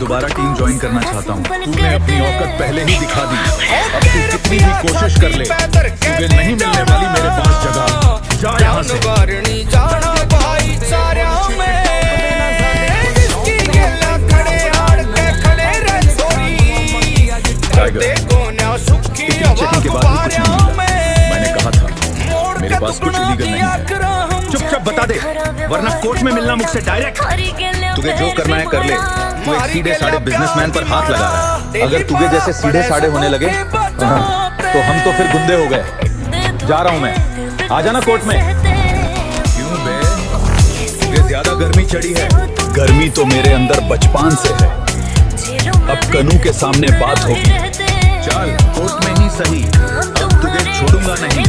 दोबारा team join करना चाहता हूँ। तूने अपनी औकात पहले ही दिखा दी। अब तू कितनी भी कोशिश कर ले, तुझे नहीं मिलने वाली मेरे पास जगह। जा यहाँ से। चेकिंग के बाद भी कुछ नहीं मिला। मैंने कहा था मेरे पास कुछ इलीगल नहीं है। चुपचाप बता दे, वरना कोर्ट में मिलना मुझसे डायरेक्ट। तुझे जो करना है कर ले। तू एक सीधे साधे बिजनेसमैन पर हाथ लगा रहा है। अगर तुझे जैसे सीधे साधे होने लगे तो हम तो फिर गुंडे हो गए। जा रहा हूँ मैं, आ जाना कोर्ट में। क्यों बे? तुझे ज्यादा गर्मी चढ़ी है? गर्मी तो मेरे अंदर बचपन से है। अब कनू के सामने बात होगी। चल कोर्ट में ही सही, अब तुझे छोड़ूंगा नहीं।